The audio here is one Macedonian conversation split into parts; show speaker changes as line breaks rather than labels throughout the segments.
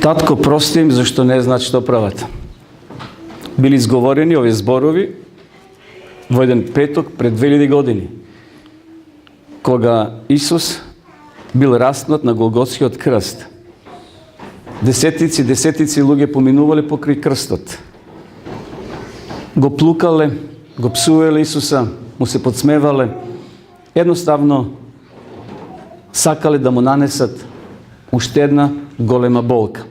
Татко, прости им, зашто не знаат што прават. Били изговорени овие зборови во еден петок пред 2000 години, кога Исус бил распнат на Голготскиот крст. Десетици луѓе поминувале покрај крстот. Го плукале, го псувале Исуса, му се подсмевале. Едноставно сакале да му нанесат уште една голема болка.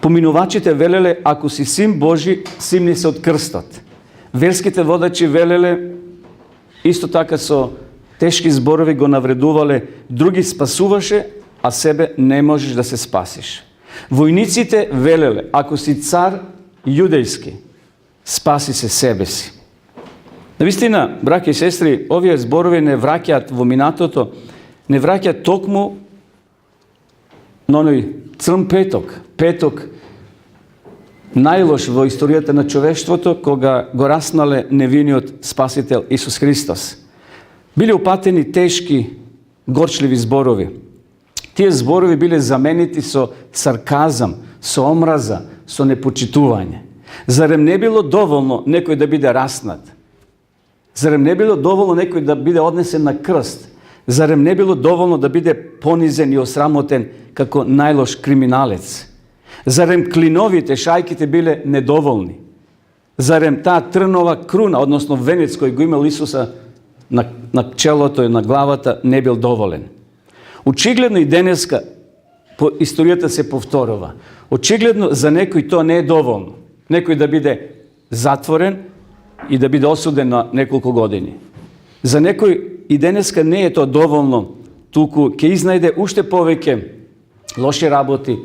Поминувачите велеле, ако си син Божи, симни се од крстот. Верските водачи велеле, исто така со тешки зборови го навредувале, други спасуваше, а себе не можеш да се спасиш. Војниците велеле, ако си цар јудејски, спаси се себе си. Навистина, браќи и сестри, овие зборови не враќаат во минатото, не враќаат токму на оној црн петок, најлош во историјата на човештвото, кога го раснале невиниот Спасител Исус Христос. Биле упатени тешки, горчливи зборови. Тие зборови биле заменити со сарказам, со омраза, со непочитување. Зарем не било доволно некој да биде раснат? Зарем не било доволно некој да биде однесен на крст? Зарем не било доволно да биде понизен и осрамотен како најлош криминалец? Зарем клиновите, шајките биле недоволни? Зарем таа трнова круна, односно венец кој го имал Исуса на челото и на главата, не бил доволен? Очигледно и денеска по историјата се повторува. Очигледно за некој тоа не е доволно. Некој да биде затворен и да биде осуден на неколку години. За некој и денеска не е тоа доволно, туку ќе изнајде уште повеќе лоши работи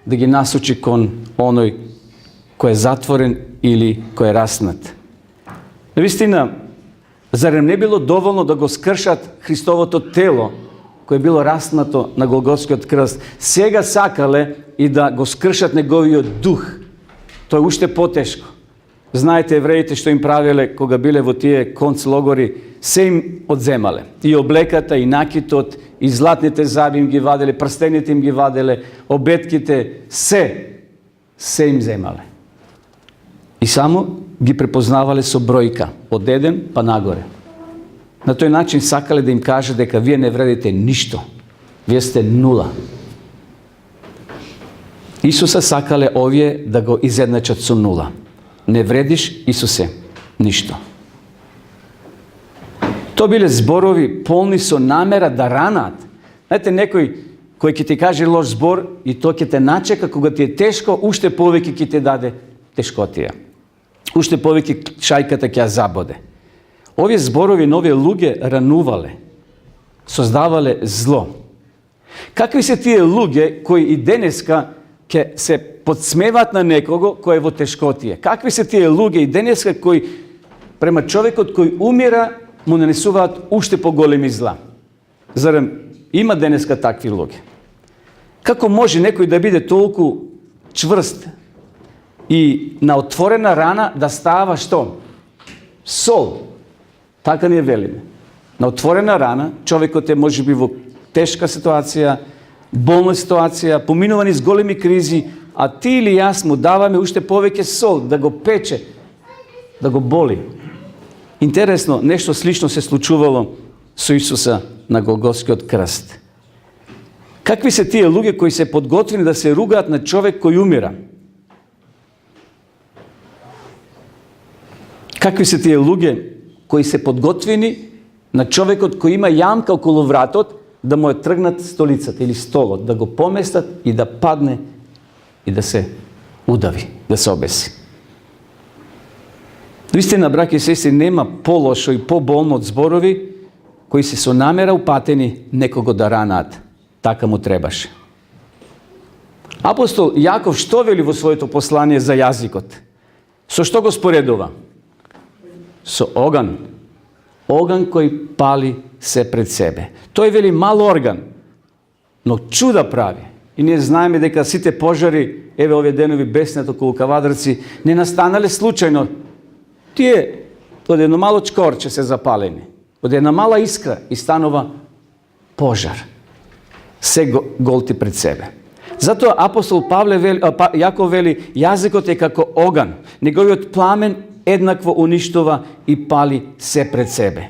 да ги насочи кон оној кој е затворен или кој е раснат. Навистина, зарем не било доволно да го скршат Христовото тело, кој било раснато на Голготскиот крст? Сега сакале и да го скршат неговиот дух. Тоа е уште потешко. Знаете евреите што им правиле кога биле во тие концлогори, се им одземале. И облеката, и накитот, и златните заби им ги ваделе, прстените им ги ваделе, обетките, се им земале. И само ги препознавале со бројка, од 1 па нагоре. На тој начин сакале да им каже дека вие не вредите ништо. Вие сте нула. Исуса сакале овие да го изедначат со нула. Не вредиш, Исусе, ништо. То биле зборови полни со намера да ранат. Знаете, некој кој ќе ти каже лош збор и тој ќе те начека кога ти е тешко, уште повеќе ќе ти даде тешкотија. Уште повеќе шајката ќе ја забоде. Овие зборови на овие луѓе ранувале, создавале зло. Какви се тие луѓе кои и денеска ќе се подсмеваат на некого кој е во тешкотија? Какви се тие луѓе и денеска кои према човекот кој умира му нанесуваат уште поголеми зла? Зарем има денеска такви луѓе? Како може некој да биде толку чврст и на отворена рана да става што? Сол. Така ние велиме. На отворена рана човекот е можеби во тешка ситуација, болна ситуација, поминувани с големи кризи, а ти или јас му даваме уште повеќе сол да го пече, да го боли. Интересно, нешто слично се случувало со Исуса на Голготскиот крст. Какви се тие луѓе кои се подготвени да се ругаат на човек кој умира? Какви се тие луѓе кои се подготвени на човекот кој има јамка околу вратот да му е тргнат столицата или столот, да го поместат и да падне и да се удави, да се обеси. Вистина, браќи и сестри, нема полошо и поболно од зборови кои се со намера упатени некого да ранаат. Така му требаше. Апостол Јаков што вели во своето послание за јазикот? Со што го споредува? Со оган. Оган кој пали се пред себе. Тој вели мал орган, но чуда прави. И ние знаеме дека сите пожари, еве овие денови беснат околу Кавадарци, не настанале случајно. Тие од едно мало чкорче се запалени. Од една мала искра и станува пожар. Се голти пред себе. Zato apostol Jakov veli, jazikot je kako ogan, njegoviot plamen jednako uništova i pali se pred sebe.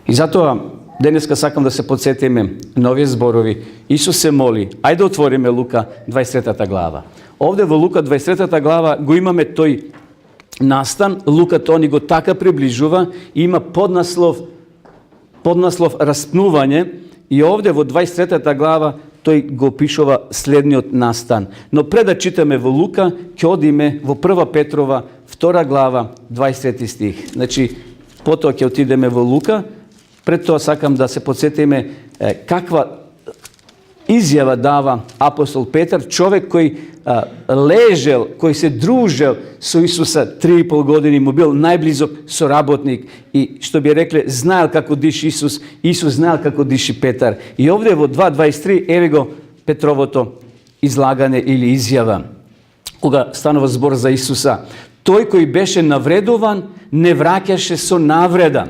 I zato dneska sakam da se podsjetime na ove zborovi. Isus se moli, ajde otvorime Luka 23. glava. Ovdje u Luka 23. glava go imame toj nastan, Luka to ni go taka približuva i ima podnaslov raspnuvanje i ovdje u 23. glava toj go pišova slednji od nastan. No preda čitame u Luka, ke odime u 1. Petrova 2. glava 23. stih. Znači, potom ke otideme u Luka, preto sakam da se podsjetime kakva izjava dava apostol Petar, čovjek koji ležel, koji se družel su Isusa 3,5 godine, mu bil najblizok sorabotnik i što bi rekli, znal kako diši Isus, Isus znal kako diši Petar. I ovdje u 2.23 evo go Petrovo to izlaganje ili izjava, koga stanova zbor za Isusa. Toj koji beše navredovan, ne vraćaše so navredan.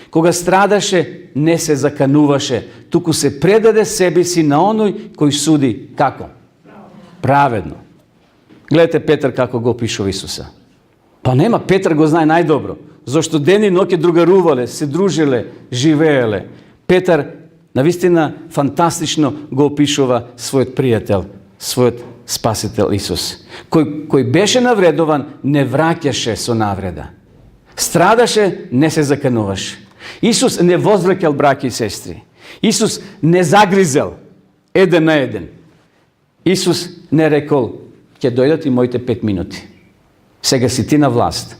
Koga stradaše, ne se zakanuvaše. Tuku se predade sebi si na onoj koji sudi kako? Pravedno. Gledajte Petar kako go pišu Isusa. Pa nema, Petar go zna najdobro. Zašto deni noke drugaruvale, se družile, živele. Petar navistina fantastično go opišova svoj prijatelj, svoj spasitelj Isus. Koji beše navredovan, ne vraćaše so navreda. Stradaše, ne se zakanuvaše. Isus ne vozvrekal, braki i sestri. Isus ne zagrizel, jedan na jedan. Isus ne rekol, će dojdati mojte 5 minuti. Сега si ti na vlast.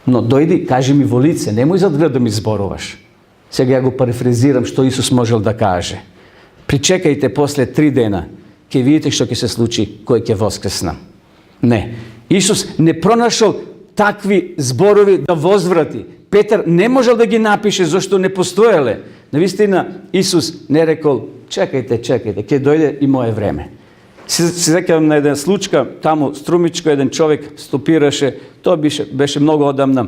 No dojdi, kaži mi v lice, nemoj zadgledati da mi zborovaš. Сега ja go parafraziram što Isus možel da kaže. Pričekajte posle 3 dana, ke vidite što će se sluči, koji će voskresna. Ne. Isus ne pronašao takvi zborovi da vozvrati. Petar ne može da gi napiše, zašto ne postojale. Navistina, Isus ne rekol, čekajte, ke dojde i moje vreme. Se zekam na jedan slučka, tamo strumičko, jedan čovjek stopiraše, to beše mnogo odavna,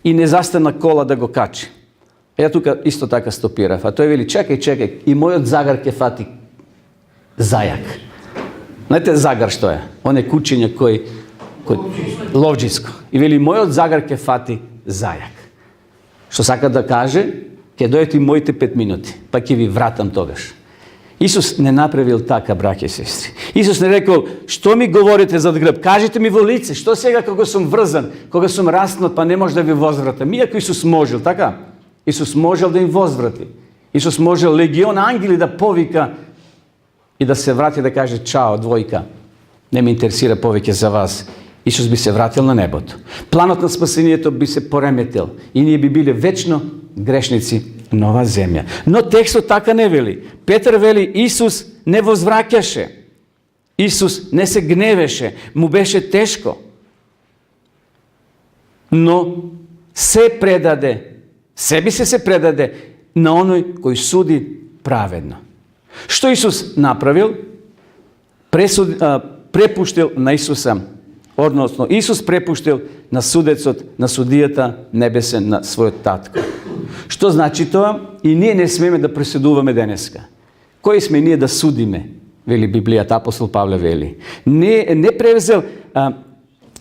i ne zastana kola da go kači. Ja tuka isto taka stopira. A to je veli, čekaj, i moj od zagarke fati zajak. Znate zagar što je? One kućenja koji lovđisko. I veli, moj od zagarke fati zajak. Što saka da kaže, ke dojeti mojte 5 minuti, pa ke vi vratam togaš. Isus ne napravil taka, brake i sestri. Isus ne rekao, što mi govorite za grb? Kažite mi u lice, što svega kako sam vrzan, koga sam rasnut, pa ne može da vi vozvratam. Iako Isus može, taka? Isus može da im vozvrati. Isus može legion angeli da povika i da se vrati da kaže, čao, dvojka, ne me interesira povike za vas. Isus bi se vratil na nebotu. Planot na spasenje to bi se poremetil i nije bi bili večno grešnici nova zemlja. No teksto taka ne veli. Petar veli, Isus ne vozvraćaše. Isus ne se gneveše. Mu beše teško. No se predade, sebi se predade na onoj koji sudi pravedno. Što Isus napravil? Prepuštil na Isusa, odnosno Isus prepuštil na sudecot, na sudijata nebesen, na svoj tatko. Što znači to? I nije ne smijeme da presuduvame deneska. Koji sme nije da sudime, veli Biblija, apostol Pavle veli. Ne prevezel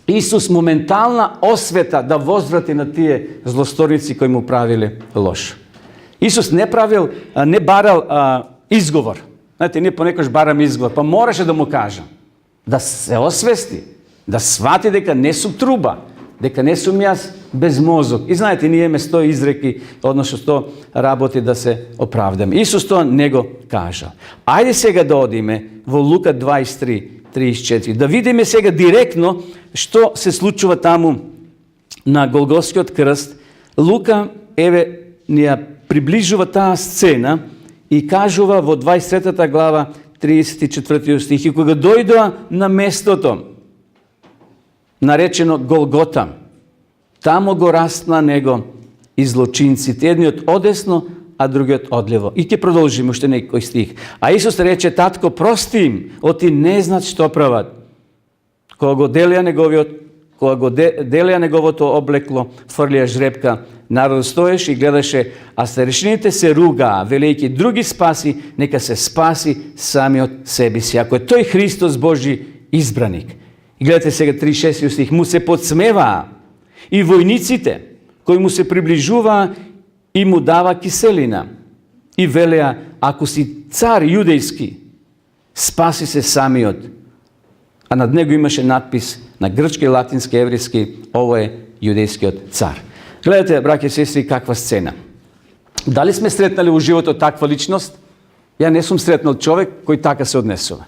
Isus momentalna osveta da vozvrati na tije zlostornici koji mu pravili loš. Isus ne baral izgovor. Znate, nije ponekoš baram izgovor, pa moraše da mu kažem. Da se osvesti, da shvati deka ne su truba, deka ne sum jaz bez mozog. I znajte, nije me sto izreki, odnosno sto raboti da se opravdam. Isus to nego kaža. Ajde sega da odime u Luka 23:34, da vidime sega direktno što se slučuva tamo na Golgotski krst. Luka, eve, nija približuva ta scena i kažuva u 23. glava 34. stih. I koga dojdoa na mesto to, narečeno Golgota, tamo go rastna nego i zločinci, jedni od odesno, a drugi od odljevo. I ti продолжimo što neki stih. A Isus reče, tatko, prosti im, ti ne znat što pravat. Koga delija negovi od кога го делеа неговото облекло, фрлија жребка, народот стоеше и гледаше, а старешините се ругаа, велејќи други спаси, нека се спаси самиот себе си. Ако е тој Христос Божи избраник. И гледате сега 36 стих, му се подсмеваа и војниците кои му се приближуваа и му дава киселина. И велеа, ако си цар јудејски, спаси се самиот. А над него имаше надпис на грчки, латински, еврејски, ово е јудејскиот цар. Гледате, браќи и сестри, каква сцена. Дали сме сретнали во животот таква личност? Ја не сум сретнал човек кој така се однесува.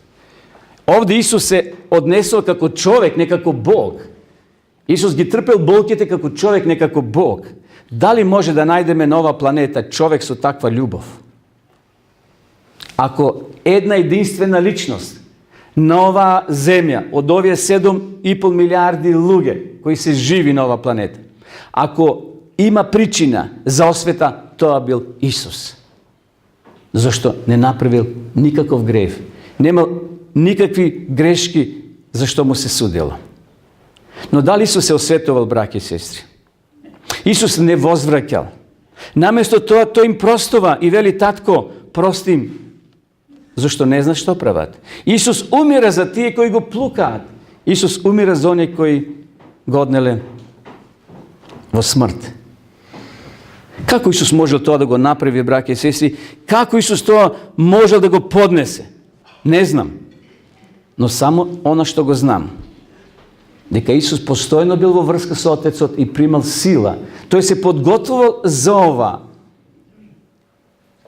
Овде Исус се однесува како човек, не како Бог. Исус ги трпел болките како човек, не како Бог. Дали може да најдеме нова планета, човек со таква љубов? Ако една единствена личност на оваа земја, од овие 7,5 милиарди луѓе кои се живи на оваа планета, ако има причина за освета, тоа бил Исус. Зашто не направил никаков грев. Немал никакви грешки зашто му се судило. Но дали Исус се осветувал, браќи и сестри? Исус не возвраќал. Наместо тоа, тој им простова и вели, татко, прости им, зашто не знаеш што прават. Исус умира за тие кои го плукаат. Исус умира за оние кои го однеле во смрт. Како Исус можел тоа да го направи, браќи и сестри? Како Исус тоа можел да го поднесе? Не знам. Но само она што го знам. Дека Исус постојано бил во врска со Отецот и примал сила. Тој се подготвувал за ова.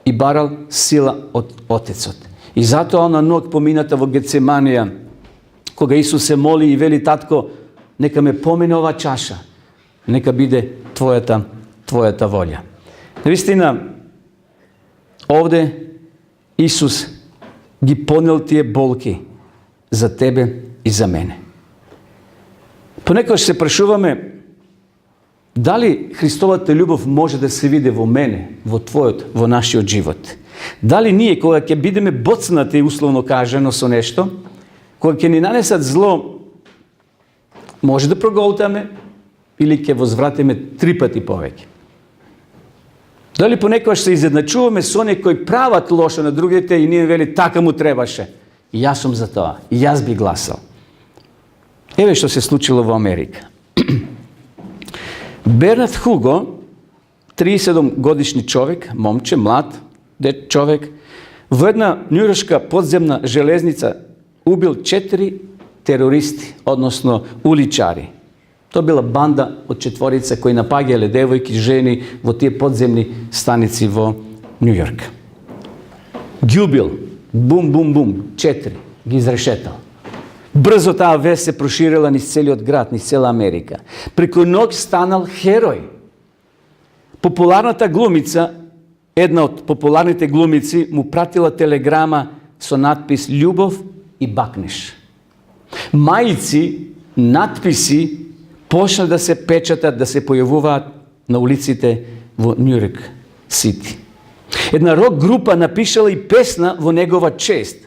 И барал сила од Отецот. И затоа на ног помината во Гецеманија, кога Исус се моли и вели, татко, нека ме помине ова чаша. Нека биде твојата волја. Навистина, овде Исус ги понел тие болки за тебе и за мене. Понекогаш се прашуваме дали Христовата љубов може да се види во мене, во твојот, во нашиот живот. Дали ние, кога ќе бидеме боцнати, условно кажано, со нешто, кога ќе ни нанесат зло, може да проголтаме или ќе возвратиме 3 пати повеќе. Дали понекогаш се изедначуваме со оние кои прават лошо на другите и ние вели, така му требаше. И јас сум за тоа. И јас би гласал. Еве што се случило во Америка. Бернард Хуго, 37 годишни човек, момче, млад човек, во една њујоршка подземна железница убил 4 терористи, односно уличари. Тоа била банда од 4 кои напаѓале девојки, жени во тие подземни станици во Њујорк. Ги убил, бум, бум, бум, 4, ги изрешетал. Брзо таа вест се проширила низ целиот град, низ цела Америка. Преку ноќ станал херој. Популарната глумица, една од популарните глумици, му пратила телеграма со надпис "Љубов и бакнеш". Мајци, надписи почна да се печатат, да се појавуваат на улиците во Њујорк Сити. Една рок група напишала и песна во негова чест.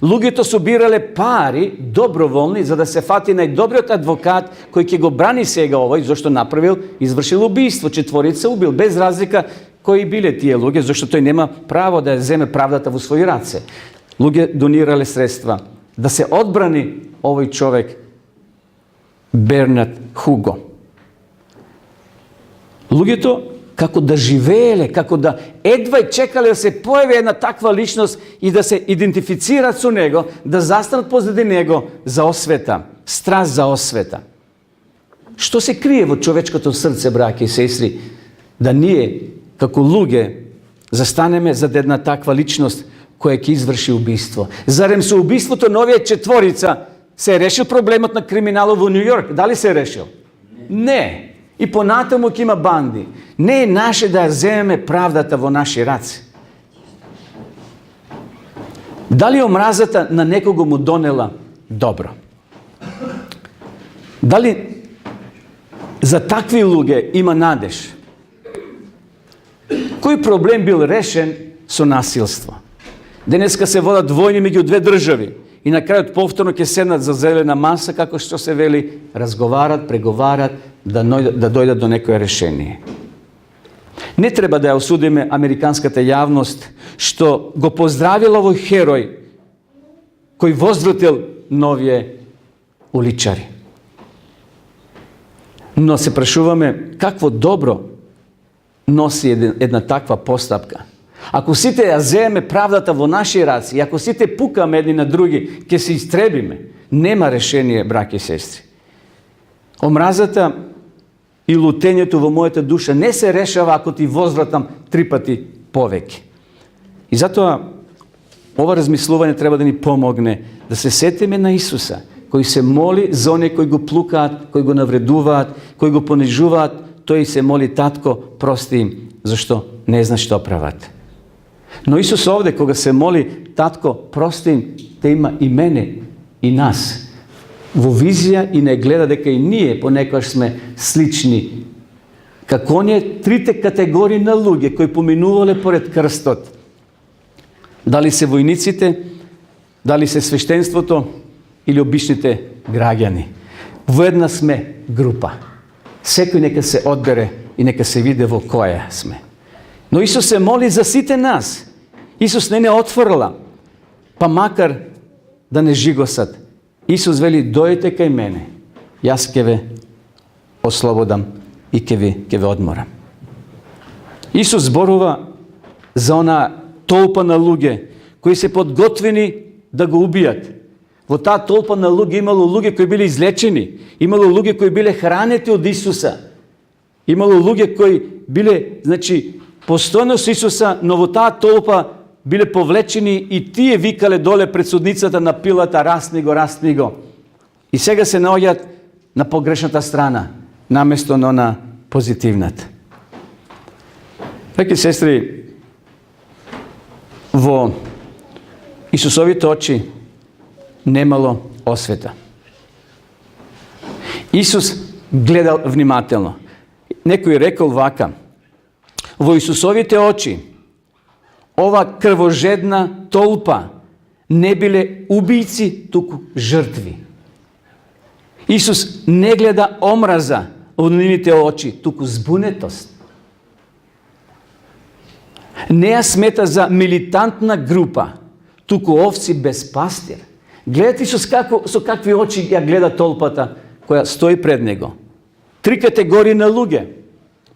Луѓето собирале пари доброволни за да се фати најдобриот адвокат кој ќе го брани сега овој, зашто направил, извршил убиство, 4 убил, без разлика кои биле тие луѓе, зашто тој нема право да ја земе правдата во своји раце. Луѓе донирале средства да се одбрани овој човек, Бернард Хуго. Луѓето како да живееле, како да едва чекале да се појави една таква личност и да се идентифицираат со него, да застанат позади него за освета, страст за освета. Што се крие во човечкото срце, браќи и сестри, да ние, како луѓе, застанеме зад една таква личност која ќе изврши убиство? Зарем со убиството на овие 4 се решил проблемот на криминалот во Њујорк? Дали се решил? Не. И понатаму ќе има банди. Не е наше да ја земеме правдата во наши раце. Дали омразата на некого му донела добро? Дали за такви луѓе има надеж? Кој проблем бил решен со насилство? Денеска се водат војни меѓу 2 држави i na kraju povtorno će sednat za zelena masa, kako što se veli, razgovarat, pregovarat, da dojde do nekoje rešenije. Ne treba da je osudime amerikanskata javnost što go pozdravila ovoj heroj koji vozdrutel novije uličari. No se prešuvame kakvo dobro nosi jedna takva postavka. Ako si te azeme pravdata vo našoj raci, ako si te pukame jedni na drugi, ke se istrebime, nema rešenije, brake i sestri. Omrazata i lutenjetu vo mojeta duša ne se rešava ako ti voзвратам 3 pati poveki. I zato ovo razmisluvanje treba da ni pomogne da se setime na Isusa, koji se moli za one koji go plukat, koji go navreduvat, koji go ponižuvat, to i se moli tatko, prosti im, zašto ne zna što pravat. No Isus ovde, koga se moli, tatko, prosti im, te ima i mene i nas. Vo vizija i ne gleda дека i nije ponekad sme slični. Kako on je 3 kategorije na luge koji pominuvale pored krstot. Da li se vojnicite, da li se sveštenството ili običните građani. Воедна сме група. Секој нека се одбере и нека се виде во која сме. Но Исус се моли за сите нас. Исус не отворила, па макар да не жигосат. Исус вели, дојдете кај мене, јас ќе ве ослободам и ќе ве одморам. Исус зборува за она толпа на луѓе кои се подготвени да го убијат. Во таа толпа на луѓе имало луѓе кои биле излечени, имало луѓе кои биле хранети од Исуса, имало луѓе кои биле, постојано со Исуса, но во таа толпа биле повлечени и тие викале доле пред судницата на Пилата, расни го. И сега се наоѓаат на погрешната страна, наместо на позитивната. Браќи сестри, во Исусовите очи немало освета. Исус гледал внимателно. Некој рекол вака: во Исусовите очи ова крвожедна толпа не биле убийци, туку жртви. Исус не гледа омраза во нивните очи, туку збунетост. Не ја смета за милитантна група, туку овци без пастир. Гледате Исус со какви очи ја гледа толпата која стои пред него. 3 категории на луѓе.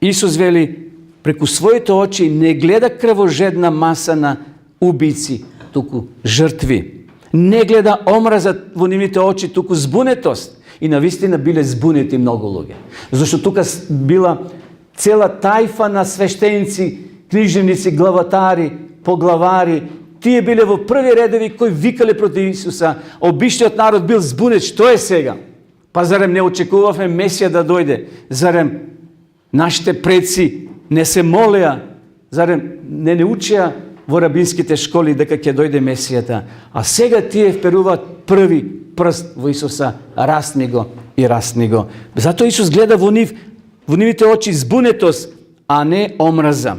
Исус вели, преку своите очи не гледа крвожедна маса на убийци, туку жртви. Не гледа омраза во нивните очи, туку збунетост. И навистина биле збунети многу луѓе. Зашто тука била цела тајфа на свештеници, книжевници, главатари, поглавари. Тие биле во први редови кои викале против Исуса. Обичниот народ бил збунет. Што е сега? Па зарем не очекувавме Месија да дојде? Зарем нашите предци не се молеа? Зарем не учеа во рабинските школи дека ќе дојде Месијата? А сега тие вперуваат први прст во Исуса. Расни го. Затоа Исус гледа во нивните очи збунетост, а не омраза.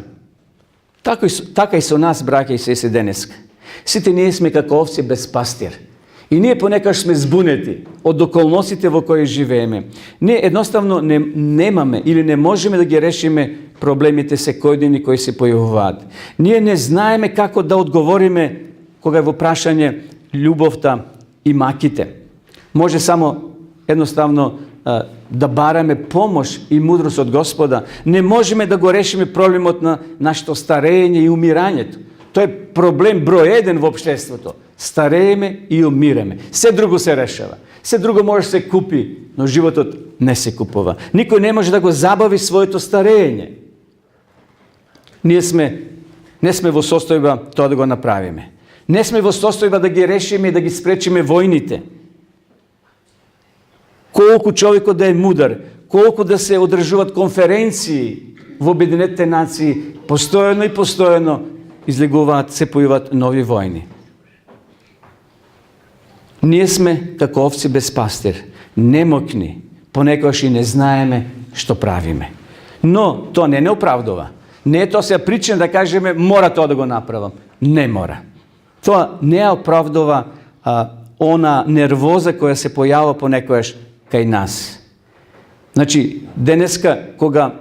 Така и со нас, браќа и сестри, денеска. Сите ние сме како овци без пастир. И ние понекаш сме збунети од околностите во кои живееме. Ние едноставно немаме или не можеме да ги решиме проблемите секојдневни кои се појавуваат. Ние не знаеме како да одговориме кога е во прашање љубовта и маките. Може само едноставно да бараме помош и мудрост од Господа. Не можеме да го решиме проблемот на нашето старење и умирањето. Тоа е проблем број 1 во општеството. Старееме и умиреме. Се друго се решава. Се друго може се купи, но животот не се купува. Никој не може да го забави своето старење. Ние не сме во состојба тоа да го направиме. Не сме во состојба да ги решиме и да ги спречиме војните. Колку човекот да е мудар, колку да се одржуваат конференции во Обединетите нации, постојано излегуваат, се појават нови војни. Ние сме како овци без пастир, немокни, понекогаш и не знаеме што правиме. Но тоа не оправдува. Не е тоа се причина да кажеме мора тоа да го направам. Не мора. Тоа не оправдува ona nervoza koja se pojava ponekогаш кај нас. Значи, денеска кога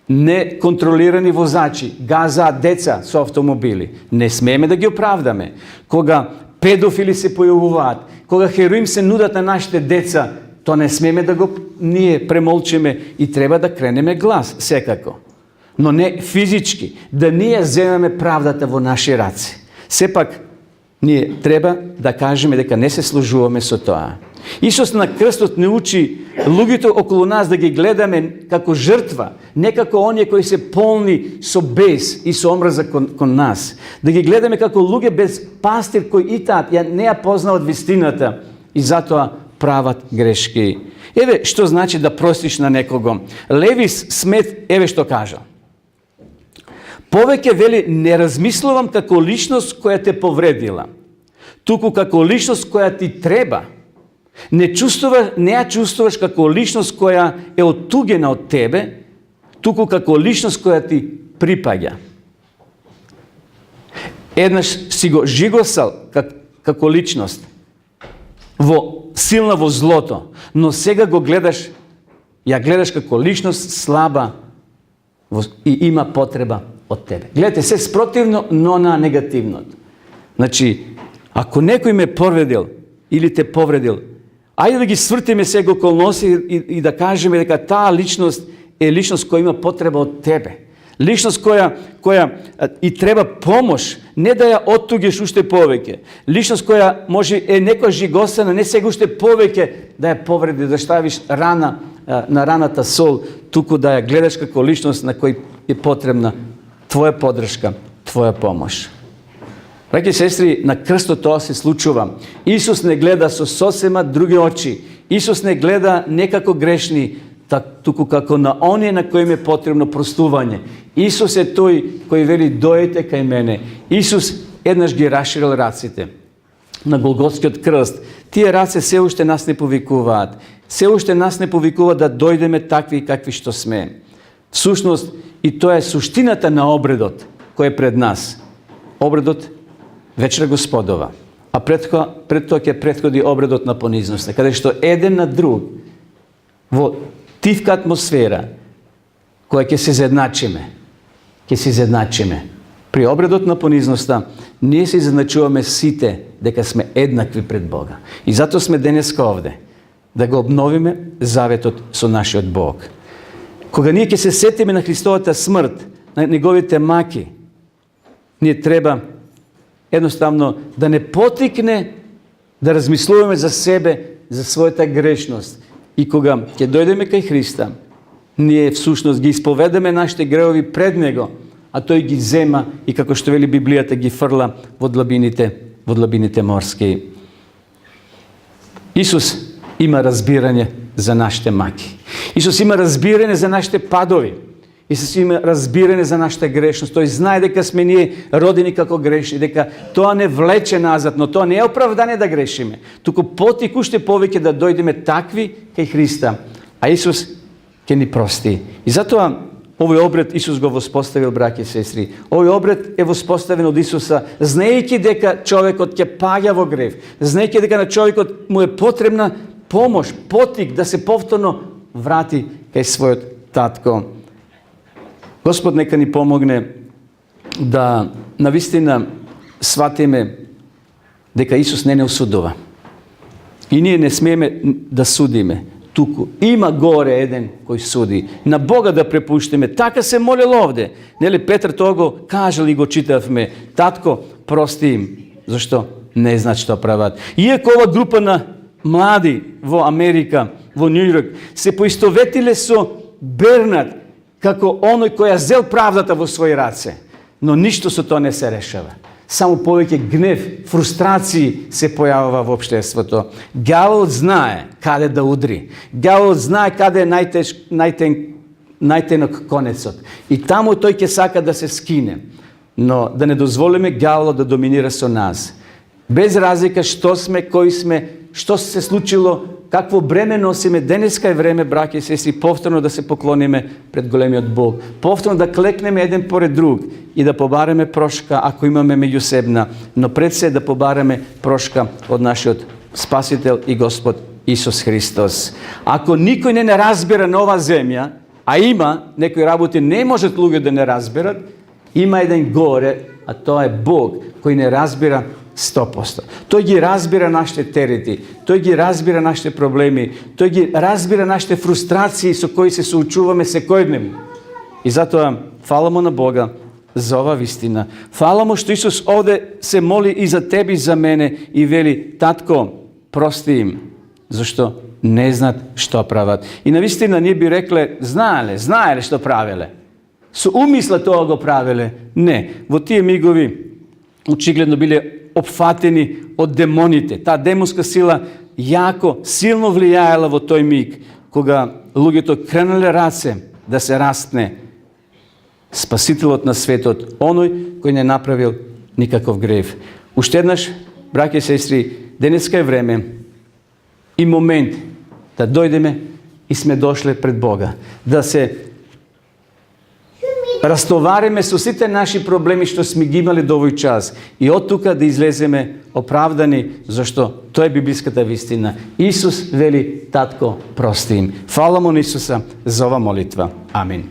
неконтролирани возачи газаат деца со автомобили, не смееме да ги оправдаме. Кога педофили се појавуваат, кога хероин се нудат на нашите деца, то не смееме да го ние премолчиме и треба да кренеме глас, секако. Но не физички, да ние земеме правдата во наши раце. Сепак, ние треба да кажеме дека не се служуваме со тоа. Исус на крстот не учи луѓето околу нас да ги гледаме како жртва, не како оние кои се полни со бес и со омраза кон нас. Да ги гледаме како луѓе без пастир кои и таа не ја познават вистината и затоа прават грешки. Еве што значи да простиш на некого. Левис Смет еве што кажа. Повеќе вели не размислувам како личност која те повредила, туку како личност која ти треба. Не ја чувствуваш како личност која е оттугена од тебе, туку како личност која ти припаѓа. Еднаш си го жигосал како личност, силна во злото, но сега го гледаш, ја гледаш како личност слаба и има потреба од тебе. Гледате, се спротивно, но на негативното. Значи, ако некој ме повредил или те повредил, ајде да ги свртиме сега околности и да кажеме дека таа личност е личност која има потреба од тебе. Личност која и треба помош, не да ја оттугеш уште повеќе. Личност која може е некоја жигосана, не сега уште повеќе да ја повреди, да ставиш рана на раната сол, туку да ја гледаш како личност на кој е потребна твоја поддршка, твоја помош. Браќи и сестри, на крстот тоа се случува. Исус не гледа со сосема други очи. Исус не гледа не како грешни, туку како на оние на кои е потребно простување. Исус е тој кој вели дојдете кај мене. Исус еднаш ги расширил раците на Голготскиот крст. Тие раце се уште нас не повикуваат. Се уште нас не повикуваат да дојдеме такви какви што сме. Всушност, и тоа е суштината на обредот кој е пред нас. Обредот Вечера Господова. А пред тоа ќе претходи обредот на понизноста, каде што еден на друг во тивка атмосфера која ќе се изедначиме. Ќе се изедначиме. При обредот на понизноста ние се изедначуваме сите дека сме еднакви пред Бога. И затоа сме денеска овде да го обновиме заветот со нашиот Бог. Кога ние ќе се сетиме на Христовата смрт, на неговите маки, ние треба едноставно да не потикне да размислуваме за себе, за својата грешност. И кога ќе дојдеме кај Христа, ние всушност ги исповедаме нашите гревови пред Него, а Тој ги зема и како што вели Библијата ги фрла во длабините морски. Исус има разбирање за нашите маки. Исус има разбирање за нашите падови. Исус има разбирање за нашата грешност. Тој знае дека сме ние родени како грешни, дека тоа не влече назад, но тоа не е оправдание да грешиме. Туку потик уште повеќе да дојдеме такви кај Христа. А Исус ќе ни прости. И затоа овој обред Исус го воспоставил, браќи и сестри. Овој обред е воспоставен од Исуса, знаејќи дека човекот ќе паѓа во грев, знаејќи дека на човекот му е потребна помош, потик да се повторно врати кај својот татко. Господ нека ни помогне да навистина сватиме дека Исус не осудува. И ние не смееме да судиме. Туку има горе еден кој суди. На Бога да препуштиме. Така се молел овде. Нели Петар тоа го кажал и го читавме. Татко, прости им. Зашто? Не знаат што прават. Иако ова група на млади во Америка, во Њујорк, се поистоветиле со Бернард, како оној кој ја зел правдата во своји раце. Но ништо со тоа не се решава. Само повеќе гнев, фрустрации се појавува во општеството. Ѓаволот знае каде да удри. Ѓаволот знае каде е најтенок конецот. И таму тој ќе сака да се скине. Но да не дозволиме ѓаволот да доминира со нас. Без разлика што сме, кои сме, што се случило, Какво бреме носиме. Денеска е време, браки и сестри, повторно да се поклониме пред големиот Бог. Повторно да клекнеме еден поред друг и да побареме прошка, ако имаме меѓусебна, но пред се да побареме прошка од нашиот Спасител и Господ Исус Христос. Ако никој не разбира на ова земја, а има некои работи не можат луѓе да не разберат, има еден горе, а тоа е Бог, кој не разбира 100%. Тој ги разбира нашите терети, тој ги разбира нашите проблеми, тој ги разбира нашите фрустрации со кои се соучуваме секојдневно. И затоа фала му на Бога за ова вистина. Фала му што Исус овде се моли и за тебе и за мене и вели: татко, прости им, зашто не знаат што прават. И навистина ние би рекле: знаеле што правеле. Со умисла тоа го правеле. Не, во тие мигови очигледно биле опфатени од демоните. Таа демонска сила јако, силно влијаела во тој миг, кога луѓето кренале раце да се растне Спасителот на светот, оној кој не направил никаков грев. Уште еднаш, браќи и сестри, денеска е време и момент да дојдеме и сме дошле пред Бога, да се растовариме со сите наши проблеми што сме ги имали до овој час и од тука да излеземе оправдани, зашто тоа е библиската вистина. Исус вели: татко, прости им. Фала му на Исуса за ова молитва. Амин.